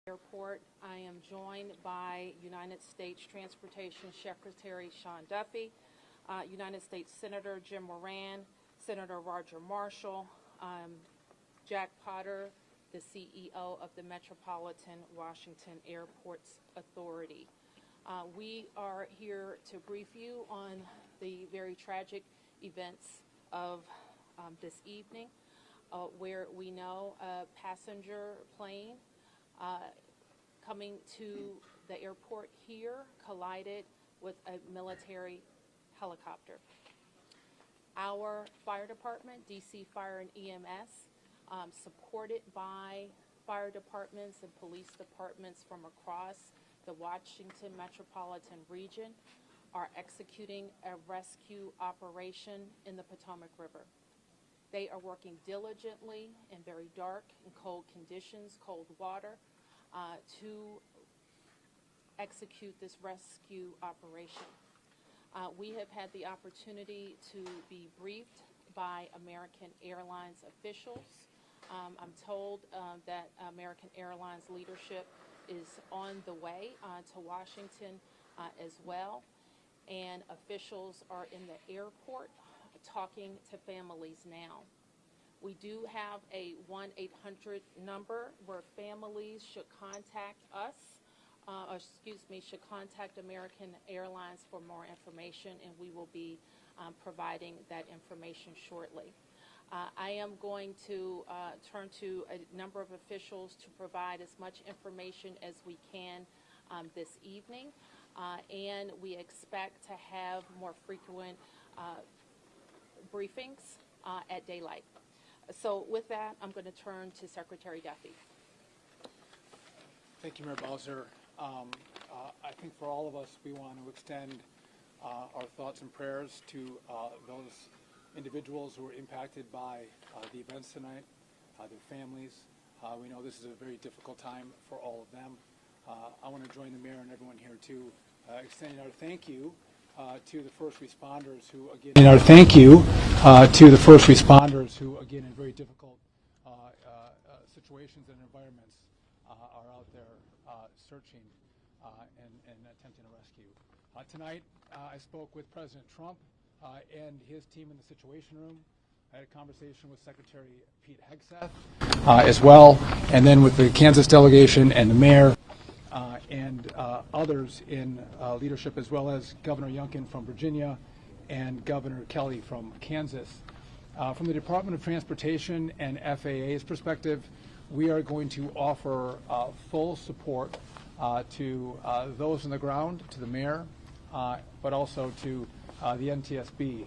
Airport. I am joined by United States Transportation Secretary Sean Duffy, United States Senator Jim Moran, Senator Roger Marshall, Jack Potter, the CEO of the Metropolitan Washington Airports Authority. We are here to brief you on the very tragic events of this evening, where we know a passenger plane coming to the airport here collided with a military helicopter. Our fire department, DC Fire and EMS, supported by fire departments and police departments from across the Washington metropolitan region, are executing a rescue operation in the Potomac River. They are working diligently in very dark and cold conditions, cold water, to execute this rescue operation. We have had the opportunity to be briefed by American Airlines officials. I'm told that American Airlines leadership is on the way to Washington as well, and officials are in the airport talking to families now. We do have a 1-800 number where families should contact us, should contact American Airlines for more information, and we will be providing that information shortly. I am going to turn to a number of officials to provide as much information as we can this evening, and we expect to have more frequent briefings at daylight. So with that, I'm going to turn to Secretary Duffy. Thank you, Mayor Bowser. I think for all of us, we want to extend our thoughts and prayers to those individuals who were impacted by the events tonight, their families. We know this is a very difficult time for all of them. I want to join the mayor and everyone here to extending our thank you to the first responders who, again, in very difficult situations and environments are out there searching and attempting to rescue. Tonight, I spoke with President Trump and his team in the Situation Room. I had a conversation with Secretary Pete Hegseth as well, and then with the Kansas delegation and the mayor and others in leadership, as well as Governor Youngkin from Virginia and Governor Kelly from Kansas. From the Department of Transportation and FAA's perspective, we are going to offer full support to those on the ground, to the mayor, but also to the NTSB,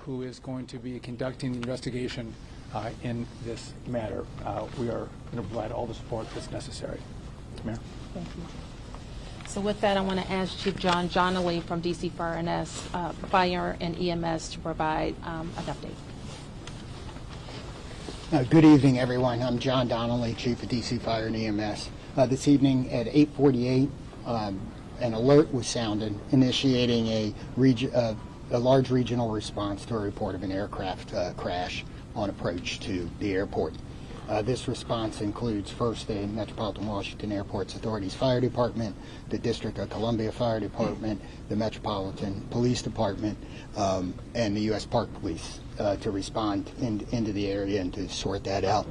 who is going to be conducting the investigation in this matter. We are going to provide all the support that's necessary. Mayor. Thank you. So with that, I want to ask Chief John Donnelly from DC Fire and EMS to provide an update. Good evening, everyone. I'm John Donnelly, Chief of DC Fire and EMS. This evening at 8:48, an alert was sounded, initiating a large regional response to a report of an aircraft crash on approach to the airport. This response includes first the Metropolitan Washington Airports Authority's Fire Department, the District of Columbia Fire Department, the Metropolitan Police Department, and the U.S. Park Police to respond into the area and to sort that out.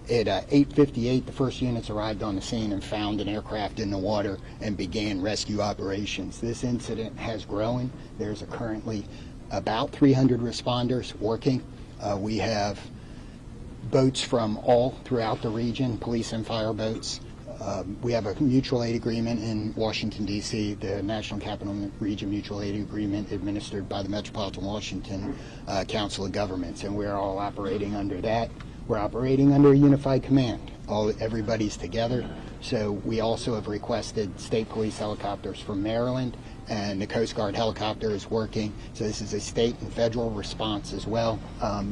At 8:58, the first units arrived on the scene and found an aircraft in the water and began rescue operations. This incident has grown. There's currently about 300 responders working. We have boats from all throughout the region, police and fire boats. We have a mutual aid agreement in Washington, D.C., the National Capital Region Mutual Aid Agreement administered by the Metropolitan Washington Council of Governments, and we're all operating under that. We're operating under a unified command. Everybody's together. So we also have requested state police helicopters from Maryland, and the Coast Guard helicopter is working. So this is a state and federal response as well.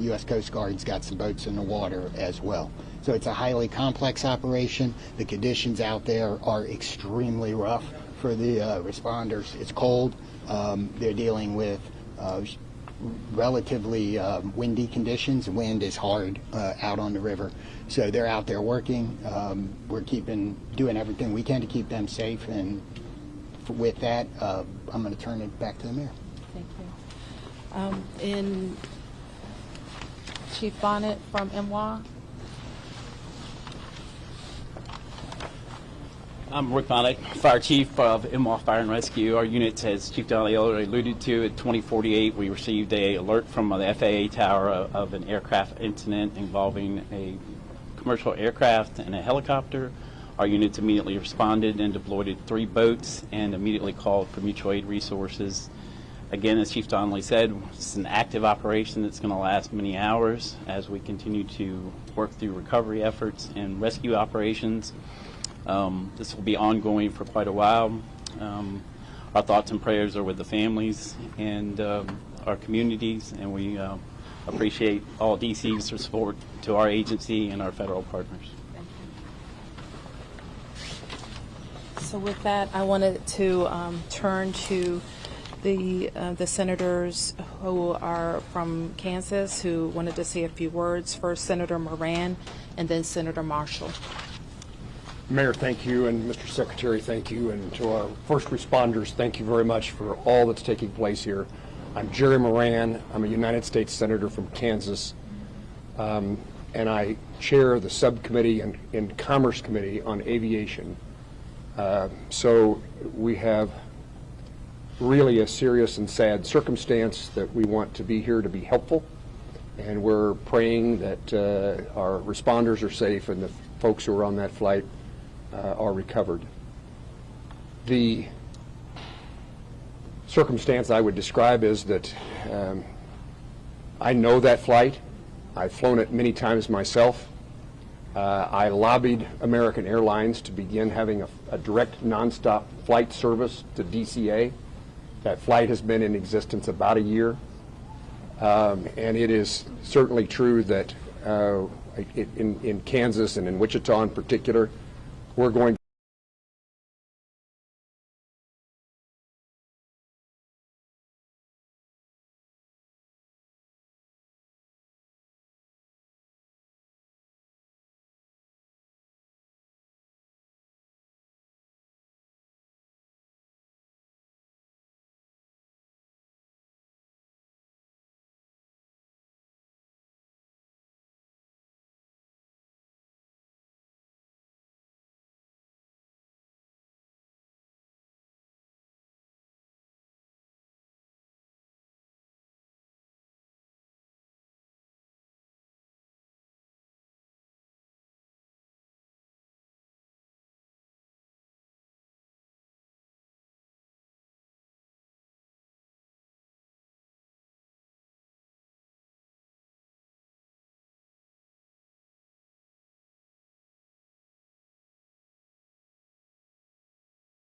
U.S. Coast Guard's got some boats in the water as well. So it's a highly complex operation. The conditions out there are extremely rough for the responders. It's cold. They're dealing with relatively windy conditions. Wind is hard out on the river. So they're out there working. We're doing everything we can to keep them safe. And with that, I'm going to turn it back to the mayor. Thank you. In Chief Bonnet from MWA. I'm Rick Bonnet, Fire Chief of MWA Fire and Rescue. Our unit, as Chief Donnelly already alluded to, at 2048, we received an alert from the FAA tower of an aircraft incident involving a commercial aircraft and a helicopter. Our units immediately responded and deployed 3 boats and immediately called for mutual aid resources. Again, as Chief Donnelly said, it's an active operation that's going to last many hours as we continue to work through recovery efforts and rescue operations. This will be ongoing for quite a while. Our thoughts and prayers are with the families and our communities, and we appreciate all DC's support to our agency and our federal partners. Thank you. So with that, I wanted to turn to the senators who are from Kansas who wanted to say a few words. First, Senator Moran, and then Senator Marshall. Mayor, thank you, and Mr. Secretary, thank you, and to our first responders, thank you very much for all that's taking place here. I'm Jerry Moran. I'm a United States Senator from Kansas, and I chair the subcommittee and Commerce Committee on Aviation. So we have really a serious and sad circumstance that we want to be here to be helpful, and we're praying that our responders are safe and the folks who are on that flight are recovered. The circumstance I would describe is that I know that flight. I've flown it many times myself. I lobbied American Airlines to begin having a direct nonstop flight service to DCA. That flight has been in existence about a year. And it is certainly true that in Kansas and in Wichita in particular, we're going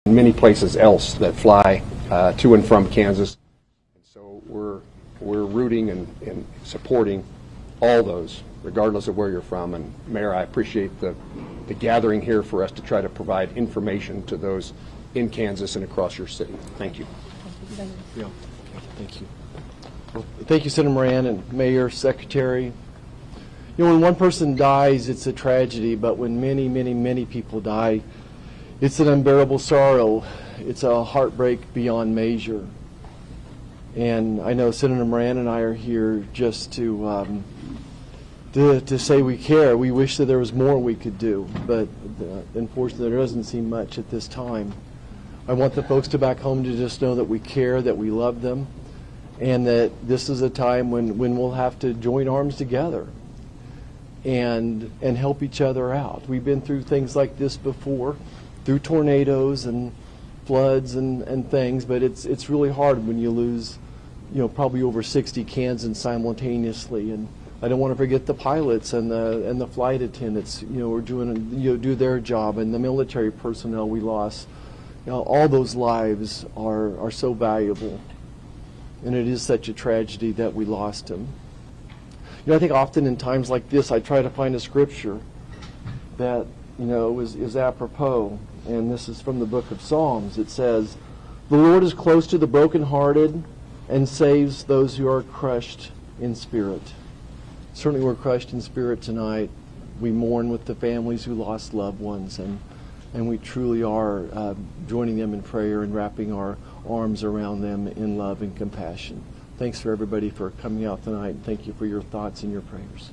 many places else that fly to and from Kansas. And so we're rooting and supporting all those, regardless of where you're from. And Mayor, I appreciate the gathering here for us to try to provide information to those in Kansas and across your city. Thank you. Yeah. Thank you. Well, thank you, Senator Moran and Mayor, Secretary. You know, when one person dies, it's a tragedy, but when many, many, many people die, it's an unbearable sorrow. It's a heartbreak beyond measure. And I know Senator Moran and I are here just to say we care. We wish that there was more we could do, but unfortunately there doesn't seem much at this time. I want the folks to back home to just know that we care, that we love them, and that this is a time when we'll have to join arms together and help each other out. We've been through things like this before, through tornadoes and floods and things, but it's really hard when you lose, you know, probably over 60 Kansans simultaneously. And I don't want to forget the pilots and the flight attendants, you know, who are doing, you know, do their job, and the military personnel we lost. You know, all those lives are so valuable, and it is such a tragedy that we lost them. You know, I think often in times like this, I try to find a scripture that, you know, is apropos, and this is from the book of Psalms. It says, "The Lord is close to the brokenhearted and saves those who are crushed in spirit. Certainly we're crushed in spirit tonight. We mourn with the families who lost loved ones, and we truly are joining them in prayer and wrapping our arms around them in love and compassion. Thanks for everybody for coming out tonight, and thank you for your thoughts and your prayers.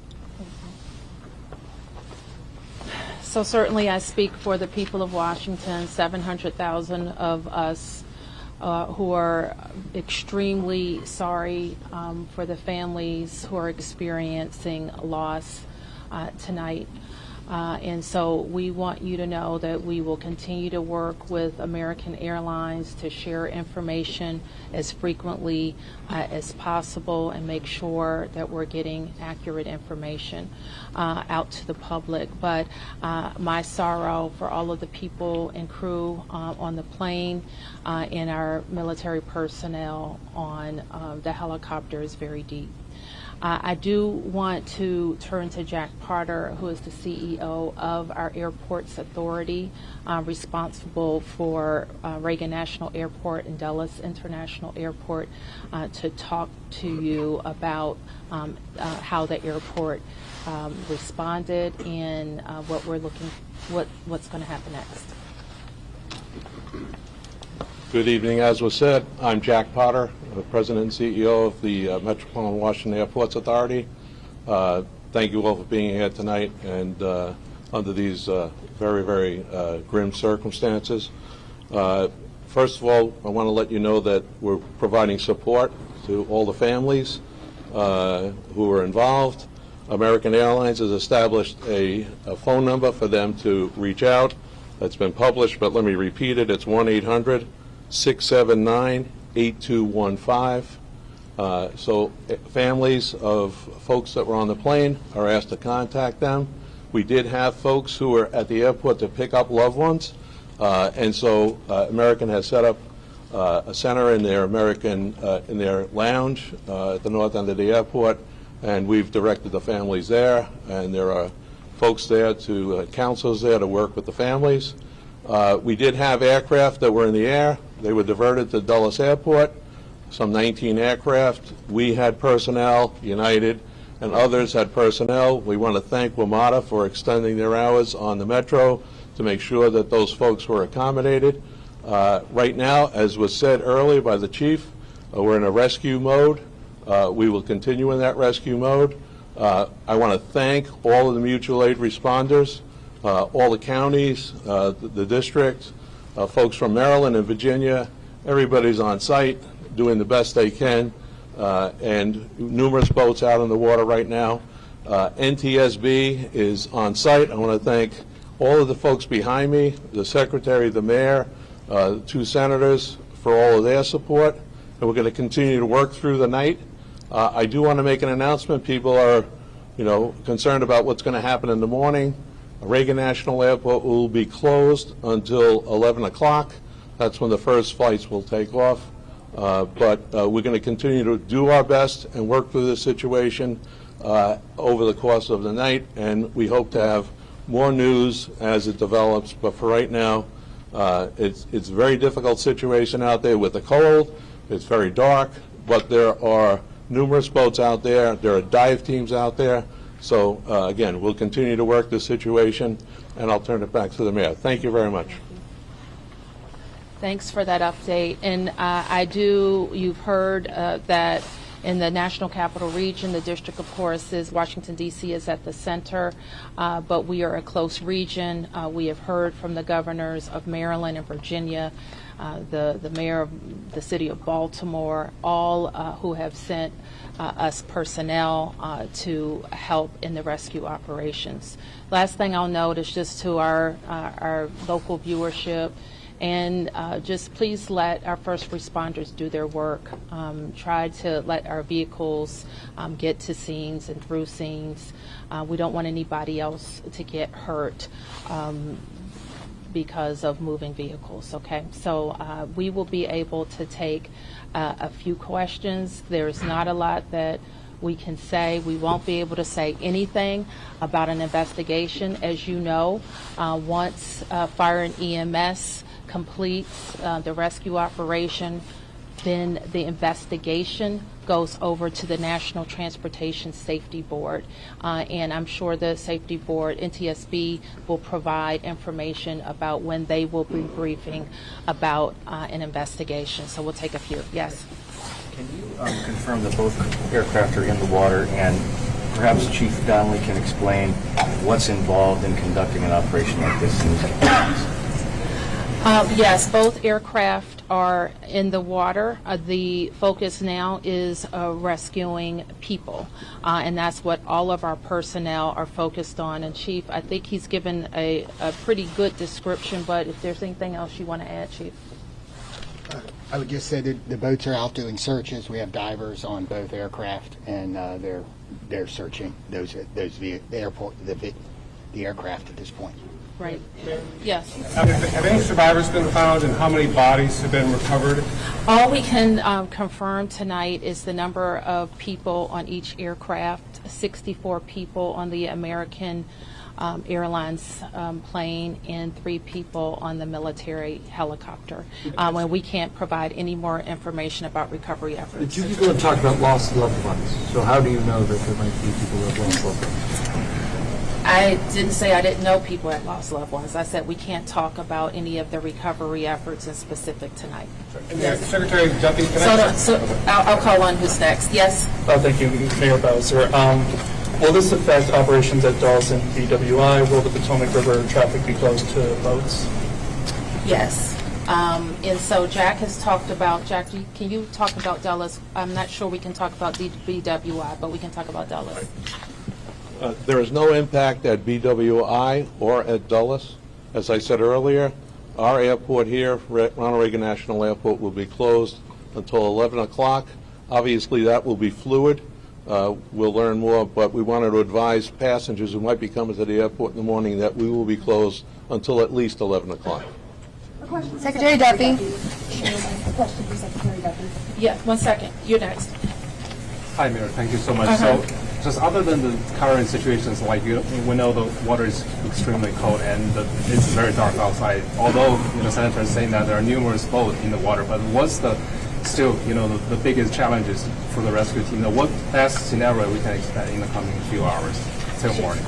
So certainly I speak for the people of Washington, 700,000 of us who are extremely sorry for the families who are experiencing loss tonight. And so we want you to know that we will continue to work with American Airlines to share information as frequently as possible and make sure that we're getting accurate information out to the public. But my sorrow for all of the people and crew on the plane and our military personnel on the helicopter is very deep. I do want to turn to Jack Potter, who is the CEO of our Airports Authority, responsible for Reagan National Airport and Dulles International Airport, to talk to you about how the airport responded and what's going to happen next. Good evening. As was said, I'm Jack Potter, the President and CEO of the Metropolitan Washington Airports Authority. Thank you all for being here tonight and under these very, very grim circumstances. First of all, I want to let you know that we're providing support to all the families who are involved. American Airlines has established a phone number for them to reach out. That's been published, but let me repeat it. It's 1-800-679-8215. So families of folks that were on the plane are asked to contact them. We did have folks who were at the airport to pick up loved ones, and so American has set up a center in their in their lounge at the north end of the airport, and we've directed the families there, and there are folks there counselors there to work with the families. We did have aircraft that were in the air. They were diverted to Dulles Airport, some 19 aircraft. We had personnel, United and others had personnel. We want to thank WMATA for extending their hours on the Metro to make sure that those folks were accommodated. Right now, as was said earlier by the chief, we're in a rescue mode. We will continue in that rescue mode. I want to thank all of the mutual aid responders, all the counties, the district, folks from Maryland and Virginia. Everybody's on site doing the best they can, and numerous boats out on the water right now. NTSB is on site. I want to thank all of the folks behind me, the secretary, the mayor, the two senators for all of their support, and we're going to continue to work through the night. I do want to make an announcement. People are, concerned about what's going to happen in the morning. Reagan National Airport will be closed until 11 o'clock. That's when the first flights will take off. But we're going to continue to do our best and work through this situation over the course of the night, and we hope to have more news as it develops. But for right now, it's a very difficult situation out there with the cold. It's very dark, but there are numerous boats out there. There are dive teams out there. So, again, we'll continue to work this situation, and I'll turn it back to the mayor. Thank you very much. Thanks for that update. And you've heard that in the National Capital Region, the district, of course, is Washington, D.C. is at the center, but we are a close region. We have heard from the governors of Maryland and Virginia, the mayor of the city of Baltimore, all who have sent us personnel to help in the rescue operations. Last thing I'll note is just to our local viewership, and just please let our first responders do their work. Try to let our vehicles get to scenes and through scenes. We don't want anybody else to get hurt because of moving vehicles, okay? So we will be able to take a few questions. There's not a lot that we can say. We won't be able to say anything about an investigation. As you know, once fire and EMS completes the rescue operation, then the investigation goes over to the National Transportation Safety Board. And I'm sure the Safety Board, NTSB, will provide information about when they will be briefing about an investigation. So we'll take a few. Yes? Can you confirm that both aircraft are in the water, and perhaps Chief Donnelly can explain what's involved in conducting an operation like this in these conditions? Yes, both aircraft are in the water. The focus now is rescuing people, and that's what all of our personnel are focused on. And Chief, I think he's given a pretty good description, but if there's anything else you want to add, Chief? I would just say that the boats are out doing searches. We have divers on both aircraft, and they're searching the aircraft at this point. Right. Yes. Have any survivors been found, and how many bodies have been recovered? All we can confirm tonight is the number of people on each aircraft, 64 people on the American Airlines plane and 3 people on the military helicopter. And we can't provide any more information about recovery efforts. But you go and talk about lost loved ones. So how do you know that there might be people who have lost loved ones? I didn't say I didn't know people had lost loved ones. I said we can't talk about any of the recovery efforts in specific tonight. Yes. Secretary Duffy, can I'll call on who's next. Yes? Thank you, Mayor Bowser. Will this affect operations at Dulles and BWI? Will the Potomac River traffic be closed to boats? Yes. And so Jack has talked about, Jack, can you talk about Dulles? I'm not sure we can talk about BWI, but we can talk about Dulles. There is no impact at BWI or at Dulles. As I said earlier, our airport here, Ronald Reagan National Airport, will be closed until 11 o'clock. Obviously, that will be fluid. We'll learn more, but we wanted to advise passengers who might be coming to the airport in the morning that we will be closed until at least 11 o'clock. Secretary Duffy. A question for Secretary Duffy. Yeah, 1 second. You're next. Hi, Mayor. Thank you so much. So, just other than the current situations, like we know the water is extremely cold and it's very dark outside. Although Senator is saying that there are numerous boats in the water, but what's the still the biggest challenges for the rescue team? What best scenario we can expect in the coming few hours till morning?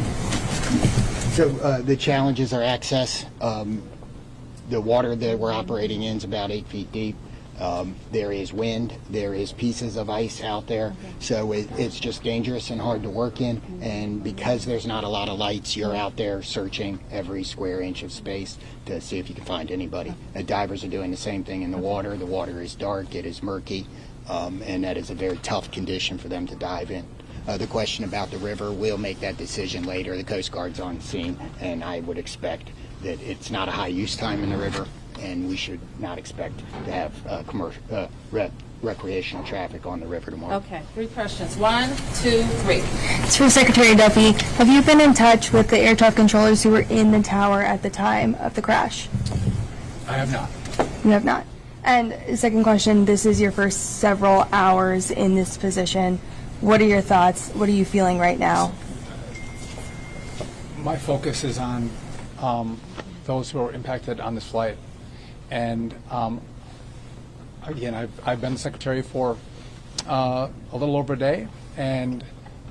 So the challenges are access. The water that we're operating in is about 8 feet deep. There is wind, there is pieces of ice out there, so it's just dangerous and hard to work in, and because there's not a lot of lights, you're out there searching every square inch of space to see if you can find anybody. The divers are doing the same thing in the water. The water is dark, it is murky, and that is a very tough condition for them to dive in. The question about the river, we'll make that decision later. The Coast Guard's on scene, and I would expect that it's not a high use time in the river, and we should not expect to have recreational traffic on the river tomorrow. Okay, 3 questions. 1, 2, 3. It's for Secretary Duffy. Have you been in touch with the air traffic controllers who were in the tower at the time of the crash? I have not. You have not. And second question, this is your first several hours in this position. What are your thoughts? What are you feeling right now? My focus is on those who are impacted on this flight. And again, I've been secretary for a little over a day, and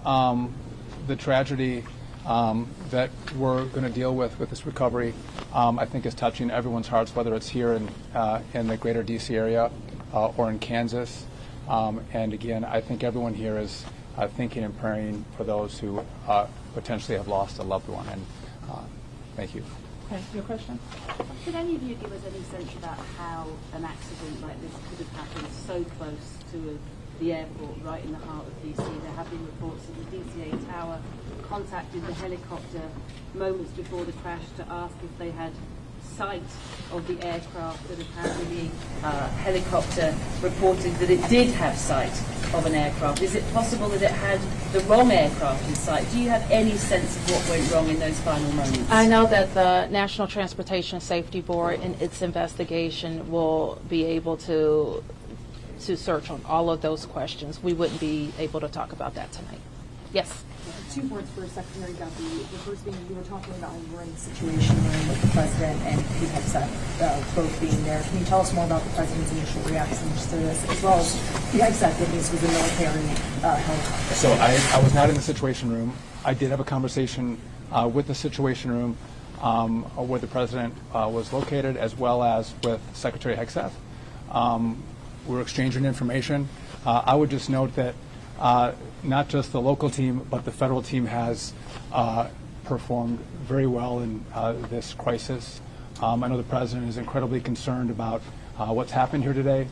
the tragedy that we're going to deal with this recovery, I think is touching everyone's hearts, whether it's here in the greater D.C. area or in Kansas. And again, I think everyone here is thinking and praying for those who potentially have lost a loved one. And thank you. Okay, your question? Could any of you give us any sense about how an accident like this could have happened so close to the airport, right in the heart of DC? There have been reports that the DCA tower contacted the helicopter moments before the crash to ask if they had sight of the aircraft, that apparently the helicopter reported that it did have sight of an aircraft. Is it possible that it had the wrong aircraft in sight? Do you have any sense of what went wrong in those final moments? I know that the National Transportation Safety Board in its investigation will be able to search on all of those questions. We wouldn't be able to talk about that tonight. Yes? 2 points for Secretary Duffy. The first being you were talking about how you were in the Situation Room with the President and Pete Hegseth both being there. Can you tell us more about the President's initial reactions to this, as well as Pete Hegseth, that this was a military helicopter? So I was not in the Situation Room. I did have a conversation with the Situation Room where the President was located, as well as with Secretary Hegseth. We were exchanging information. I would just note that not just the local team, but the federal team has performed very well in this crisis. I know the President is incredibly concerned about what's happened here today.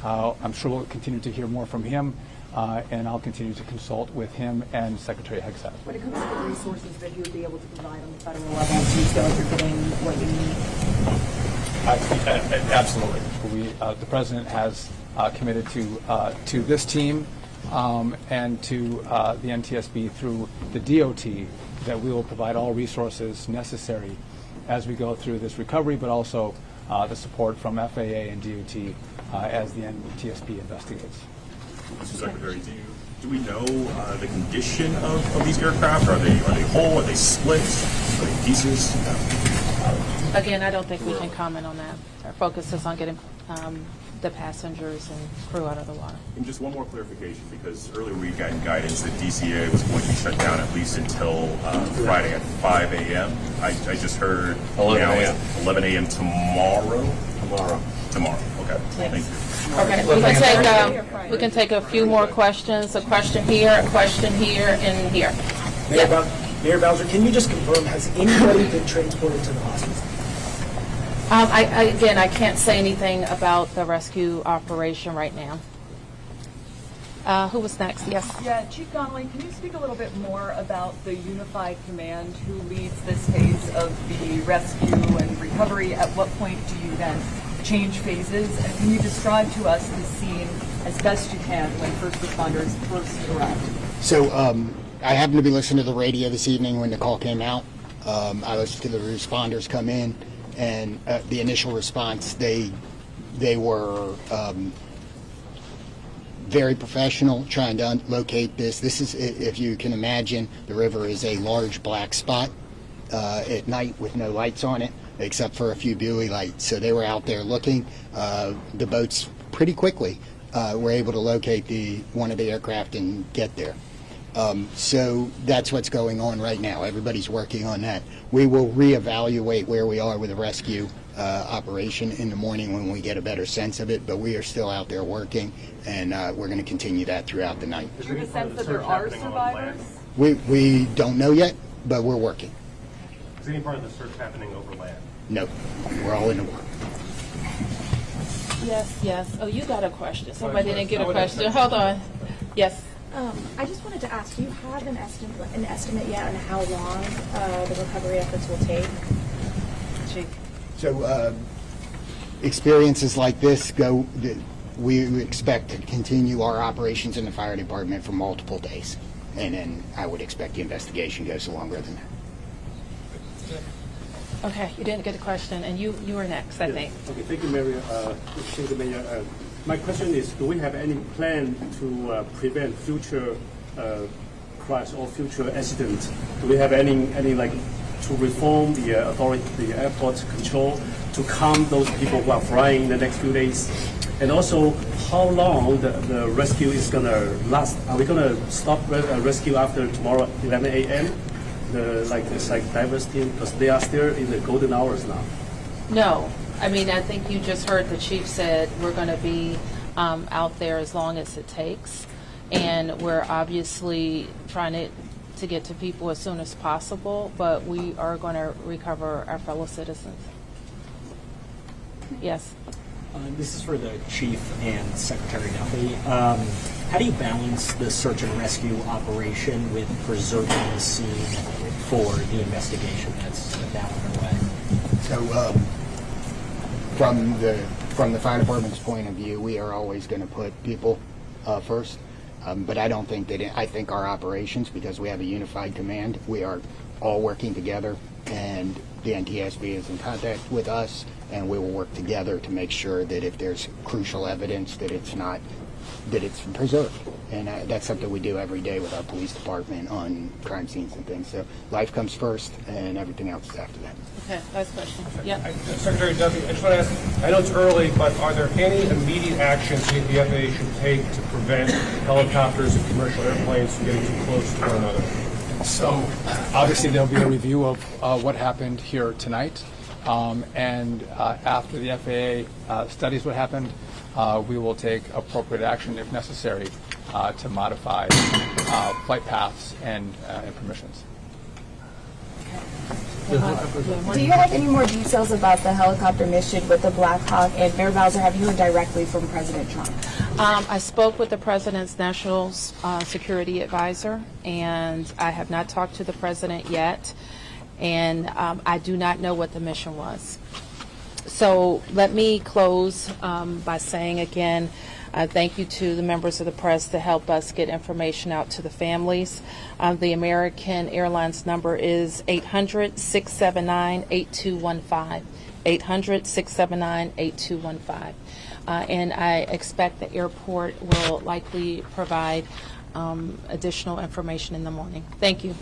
I'm sure we'll continue to hear more from him, and I'll continue to consult with him and Secretary Hegseth. When it comes to the resources that you would be able to provide on the federal level, do you feel like you're getting what you need? Absolutely. The President has committed to this team and to the NTSB through the DOT that we will provide all resources necessary as we go through this recovery, but also the support from FAA and DOT as the NTSB investigates. Mr. Secretary, do we know the condition of these aircraft? Are they whole? Are they split? Are they pieces? Again, I don't think we can comment on that. Our focus is on getting the passengers and crew out of the water. And just one more clarification, because earlier we got guidance that DCA was going to be shut down at least until Friday at 5 a.m. I just heard 11 a.m. 11 a.m. tomorrow? Tomorrow. Okay. Yes. Thank you. Okay, we can take a few more questions. A question here, and here. Mayor Bowser, can you just confirm, has anybody been transported to the hospital? Again, I can't say anything about the rescue operation right now. Who was next? Yes. Yeah, Chief Donnelly, can you speak a little bit more about the unified command who leads this phase of the rescue and recovery? At what point do you then change phases? And can you describe to us the scene as best you can when first responders first arrive? So I happened to be listening to the radio this evening when the call came out. I listened to the responders come in, and the initial response, they were very professional trying to locate this. This is, if you can imagine, the river is a large black spot at night with no lights on it, except for a few buoy lights. So they were out there looking. The boats pretty quickly were able to locate one of the aircraft and get there. So that's what's going on right now. Everybody's working on that. We will reevaluate where we are with the rescue operation in the morning when we get a better sense of it, but we are still out there working, and we're going to continue that throughout the night. Do you have a sense that there are survivors? We don't know yet, but we're working. Is any part of the search happening over land? No, we're all in the water. Yes. Oh, you got a question. Somebody didn't get a question. Hold on. Yes. I just wanted to ask, do you have an estimate yet on how long the recovery efforts will take? So experiences like this we expect to continue our operations in the fire department for multiple days. And then I would expect the investigation goes longer than that. Okay, you didn't get a question, and you were next, I think. Okay, thank you, Mayor. Thank you, Mayor. My question is, do we have any plan to prevent future crash or future accidents? Do we have any like to reform the the airport control to calm those people who are flying in the next few days? And also, how long the rescue is going to last? Are we going to stop rescue after tomorrow 11 a.m.? It's like divers team, because they are still in the golden hours now. No. I mean, I think you just heard the chief said we're going to be out there as long as it takes. And we're obviously trying to get to people as soon as possible, but we are going to recover our fellow citizens. Yes. This is for the Chief and Secretary Duffy. How do you balance the search and rescue operation with preserving the scene for the investigation that's now underway? So from the fire department's point of view, we are always going to put people first. But I don't think that I think our operations, because we have a unified command, we are all working together, and the NTSB is in contact with us, and we will work together to make sure that if there's crucial evidence, that it's not that it's preserved. And that's something we do every day with our police department on crime scenes and things. So life comes first, and everything else is after that. Okay, last question. Yeah. Secretary Duffy, I just want to ask, I know it's early, but are there any immediate actions the FAA should take to prevent helicopters and commercial airplanes from getting too close to one another? So obviously there'll be a review of what happened here tonight. And after the FAA studies what happened, we will take appropriate action if necessary to modify flight paths and permissions. Do you have any more details about the helicopter mission with the Black Hawk? And Mayor Bowser, have you heard directly from President Trump? I spoke with the President's National Security Advisor, and I have not talked to the President yet, and I do not know what the mission was. So let me close by saying again, thank you to the members of the press to help us get information out to the families. The American Airlines number is 800-679-8215. 800-679-8215. And I expect the airport will likely provide additional information in the morning. Thank you.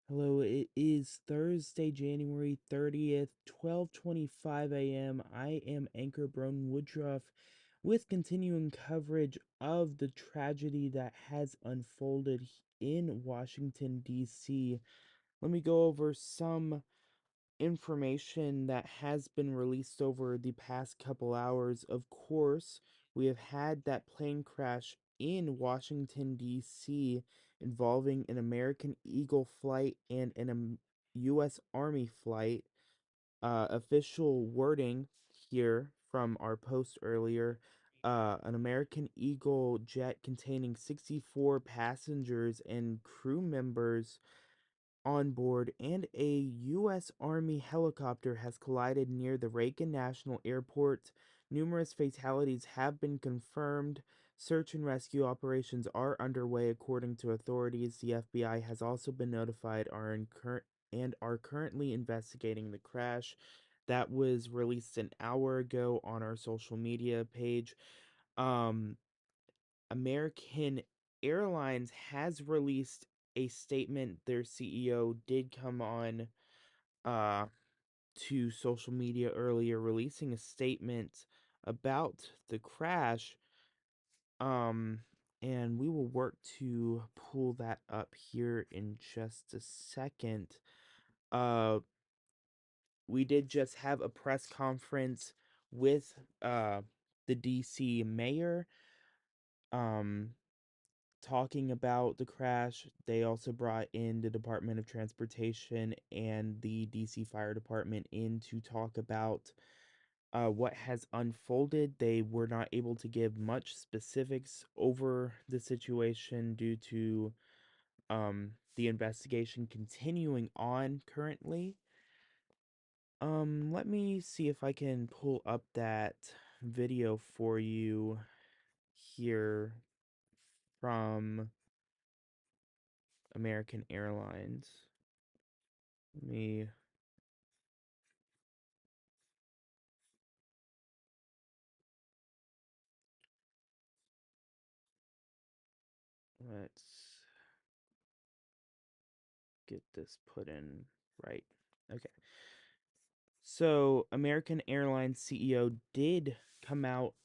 Hello, it is Thursday, January 30th, 12:25 a.m. I am Anchor Brown Woodruff with continuing coverage of the tragedy that has unfolded in Washington, D.C. Let me go over some information that has been released over the past couple hours. Of course, we have had that plane crash in Washington, D.C., involving an American Eagle flight and an U.S. Army flight. Official wording here from our post earlier, an American Eagle jet containing 64 passengers and crew members on board and a U.S. Army helicopter has collided near the Reagan National Airport. Numerous fatalities have been confirmed. Search and rescue operations are underway according to authorities. The FBI has also been notified and are currently investigating the crash. That was released an hour ago on our social media page. American Airlines has released a statement. Their CEO did come on to social media earlier, releasing a statement about the crash. And we will work to pull that up here in just a second. We did just have a press conference with the DC mayor. Talking about the crash. They also brought in the Department of Transportation and the DC Fire Department in to talk about what has unfolded. They were not able to give much specifics over the situation due to the investigation continuing on currently. Let me see if I can pull up that video for you here from American Airlines. Let me let's get this put in right. Okay. So, American Airlines CEO did come out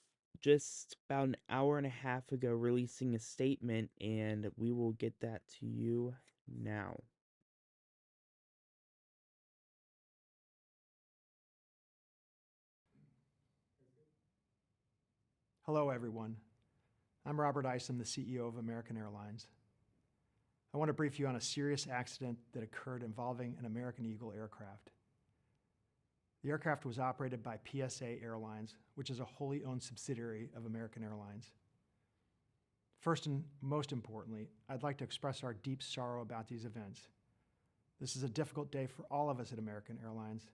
just about an hour and a half ago releasing a statement, and we will get that to you now. Hello, everyone. I'm Robert Isom, the CEO of American Airlines. I want to brief you on a serious accident that occurred involving an American Eagle aircraft. The aircraft was operated by PSA Airlines, which is a wholly owned subsidiary of American Airlines. First and most importantly, I'd like to express our deep sorrow about these events. This is a difficult day for all of us at American Airlines,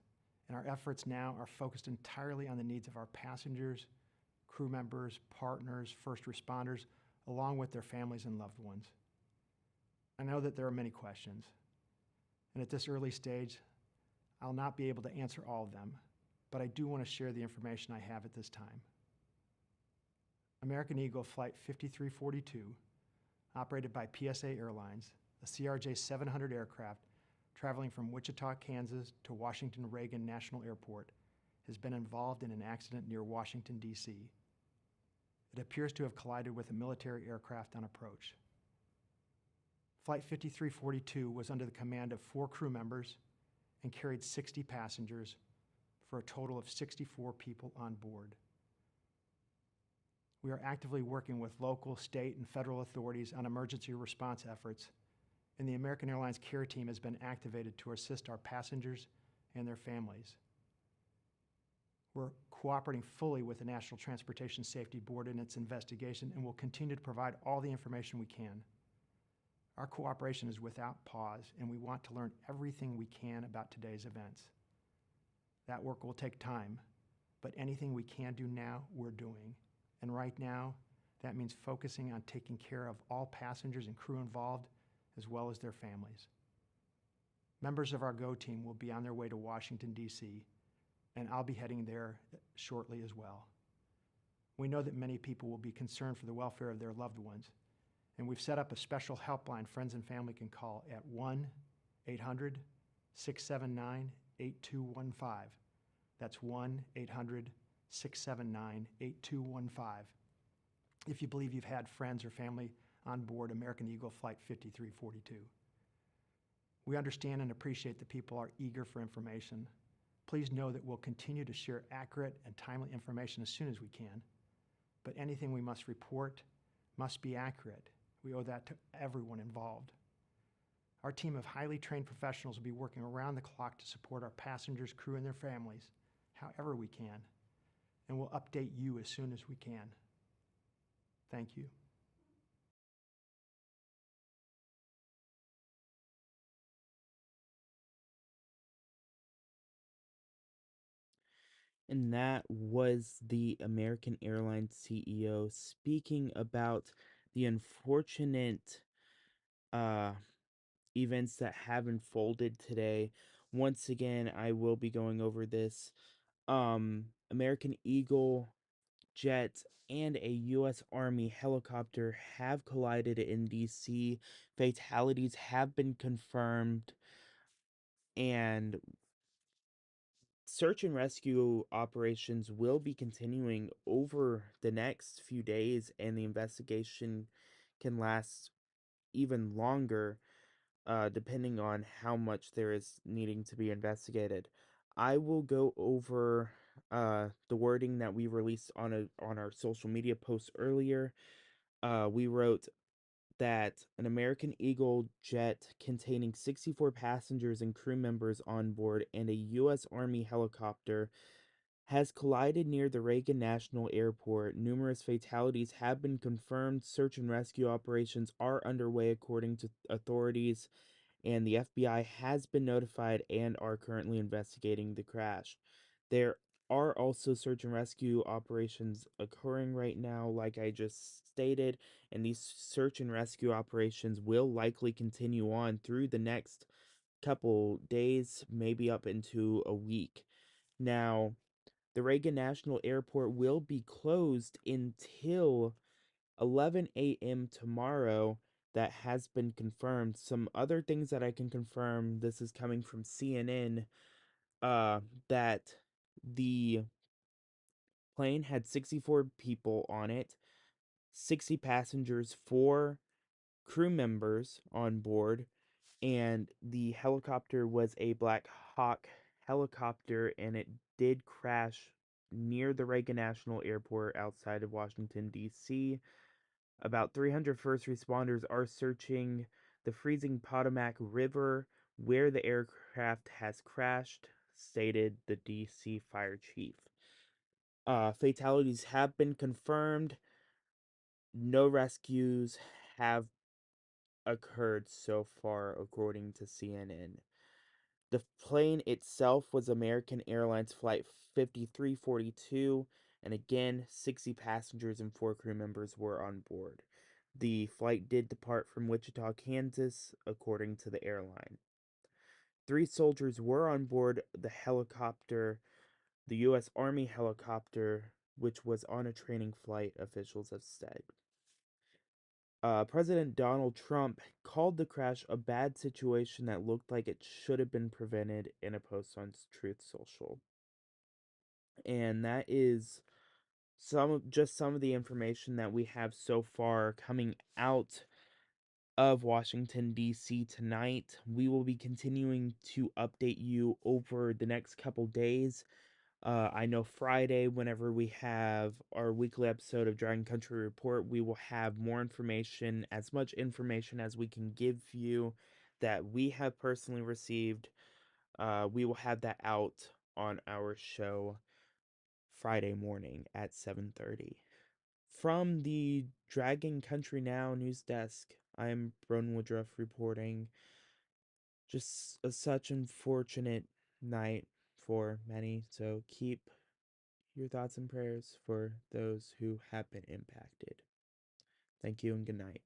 and our efforts now are focused entirely on the needs of our passengers, crew members, partners, first responders, along with their families and loved ones. I know that there are many questions, and at this early stage, I'll not be able to answer all of them, but I do want to share the information I have at this time. American Eagle Flight 5342, operated by PSA Airlines, a CRJ 700 aircraft traveling from Wichita, Kansas to Washington Reagan National Airport, has been involved in an accident near Washington, D.C. It appears to have collided with a military aircraft on approach. Flight 5342 was under the command of 4 crew members and carried 60 passengers for a total of 64 people on board. We are actively working with local, state, and federal authorities on emergency response efforts, and the American Airlines care team has been activated to assist our passengers and their families. We're cooperating fully with the National Transportation Safety Board in its investigation and will continue to provide all the information we can. Our cooperation is without pause, and we want to learn everything we can about today's events. That work will take time, but anything we can do now, we're doing. And right now, that means focusing on taking care of all passengers and crew involved, as well as their families. Members of our GO team will be on their way to Washington, D.C., and I'll be heading there shortly as well. We know that many people will be concerned for the welfare of their loved ones, and we've set up a special helpline friends and family can call at 1-800-679-8215. That's 1-800-679-8215. If you believe you've had friends or family on board American Eagle Flight 5342. We understand and appreciate that people are eager for information. Please know that we'll continue to share accurate and timely information as soon as we can, but anything we must report must be accurate. We owe that to everyone involved. Our team of highly trained professionals will be working around the clock to support our passengers, crew, and their families however we can, and we'll update you as soon as we can. Thank you. And that was the American Airlines CEO speaking about the unfortunate events that have unfolded today. Once again, I will be going over this. American Eagle jet and a U.S. Army helicopter have collided in D.C. Fatalities have been confirmed, and search and rescue operations will be continuing over the next few days, and the investigation can last even longer, depending on how much there is needing to be investigated. I will go over the wording that we released on our social media posts earlier. We wrote that an American Eagle jet containing 64 passengers and crew members on board and a U.S. Army helicopter has collided near the Reagan National Airport. Numerous fatalities have been confirmed. Search and rescue operations are underway according to authorities, and the FBI has been notified and are currently investigating the crash. There are also search and rescue operations occurring right now, like I just stated, and these search and rescue operations will likely continue on through the next couple days, maybe up into a week. Now, the Reagan National Airport will be closed until 11 a.m. tomorrow. That has been confirmed. Some other things that I can confirm, this is coming from CNN, that the plane had 64 people on it, 60 passengers, 4 crew members on board, and the helicopter was a Black Hawk helicopter, and it did crash near the Reagan National Airport outside of Washington, D.C. About 300 first responders are searching the freezing Potomac River where the aircraft has crashed, stated the D.C. fire chief. Fatalities have been confirmed. No rescues have occurred so far, according to CNN. The plane itself was American Airlines Flight 5342, and again, 60 passengers and 4 crew members were on board. The flight did depart from Wichita, Kansas, according to the airline. 3 soldiers were on board the helicopter, the U.S. Army helicopter, which was on a training flight, officials have said. President Donald Trump called the crash a bad situation that looked like it should have been prevented in a post on Truth Social. And that is some of the information that we have so far coming out of Washington, D.C. tonight. We will be continuing to update you over the next couple days. I know Friday, whenever we have our weekly episode of Dragon Country Report, we will have more information, as much information as we can give you that we have personally received. We will have that out on our show Friday morning at 7:30. From the Dragon Country Now news desk, I'm Broden Woodruff reporting. Just such unfortunate night for many, so keep your thoughts and prayers for those who have been impacted. Thank you and good night.